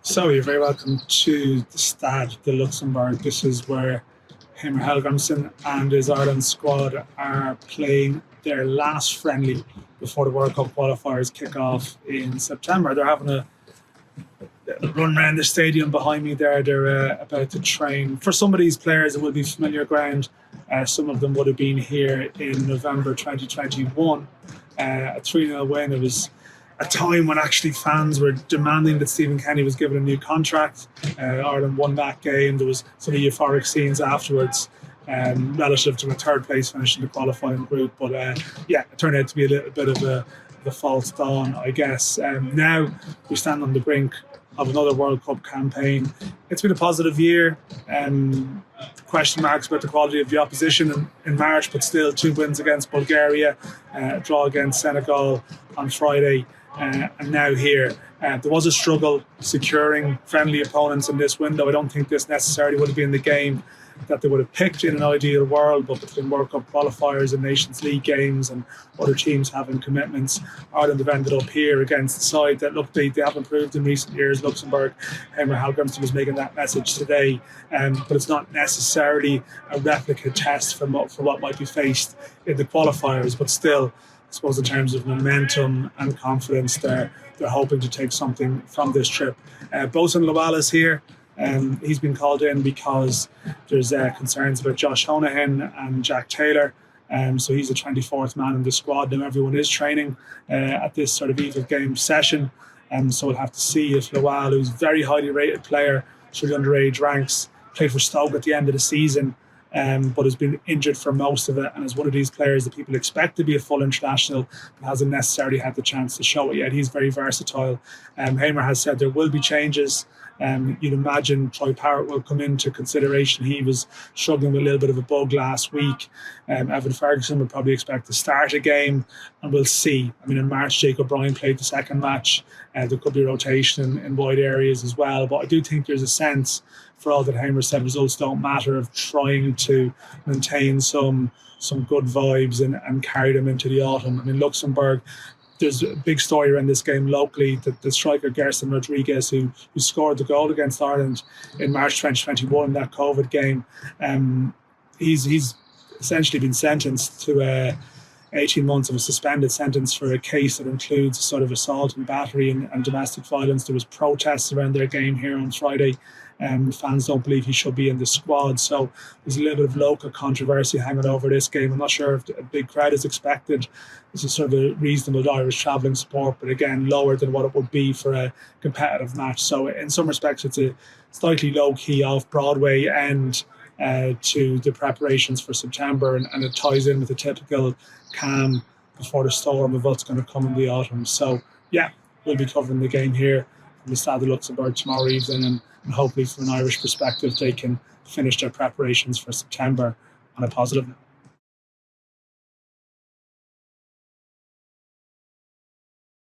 So you're very welcome to the Stade de Luxembourg. This is where Heimer Helgrimsson and his Ireland squad are playing their last friendly before the World Cup qualifiers kick off in September. They're having a run around the stadium behind me there. They're about to train. For some of these players, it will be familiar ground. Some of them would have been here in November 2021. A 3-0 win. It was a time when actually fans were demanding that Stephen Kenny was given a new contract. Ireland won that game. There was some euphoric scenes afterwards relative to a third place finish in the qualifying group. But it turned out to be a little bit of a false dawn, I guess. Now we stand on the brink of another World Cup campaign. It's been a positive year. Question marks about the quality of the opposition in March, but still 2 wins against Bulgaria, a draw against Senegal on Friday, and now here. There was a struggle securing friendly opponents in this window. I don't think this necessarily would have been the game that they would have picked in an ideal world, but between World Cup qualifiers and Nations League games and other teams having commitments, Ireland have ended up here against the side that, look, they have improved in recent years. Luxembourg, Heimer Helgrimsson was making that message today, but it's not necessarily a replica test for what might be faced in the qualifiers, but still, I suppose in terms of momentum and confidence, they're hoping to take something from this trip. Bosun Lawal is here. He's been called in because there's concerns about Josh Honohan and Jack Taylor. So he's the 24th man in the squad. Now everyone is training at this sort of eve of game session. So we'll have to see if Lawal, who's a very highly rated player through the underage ranks, played for Stoke at the end of the season, but has been injured for most of it, and is one of these players that people expect to be a full international but hasn't necessarily had the chance to show it yet. He's very versatile. Heimer has said there will be changes. You'd imagine Troy Parrott will come into consideration. He was struggling with a little bit of a bug last week. Evan Ferguson would probably expect to start a game, and we'll see. I mean, in March, Jake O'Brien played the second match. There could be rotation in wide areas as well. But I do think there's a sense, for all that Heimer said results don't matter, of trying to maintain some good vibes and carry them into the autumn. I mean, Luxembourg, there's a big story around this game locally that the striker Gerson Rodriguez, who scored the goal against Ireland in March 2021, that COVID game, he's essentially been sentenced to 18 months of a suspended sentence for a case that includes sort of assault and battery and domestic violence. There was protests around their game here on Friday. Fans don't believe he should be in the squad, so there's a little bit of local controversy hanging over this game. I'm not sure if a big crowd is expected. This is sort of a reasonable Irish travelling support, but again, lower than what it would be for a competitive match. So in some respects, it's a slightly low-key off-Broadway end to the preparations for September, and it ties in with the typical calm before the storm of what's going to come in the autumn. So yeah, we'll be covering the game here from the Stade de Luxembourg tomorrow evening, and hopefully from an Irish perspective they can finish their preparations for September on a positive note.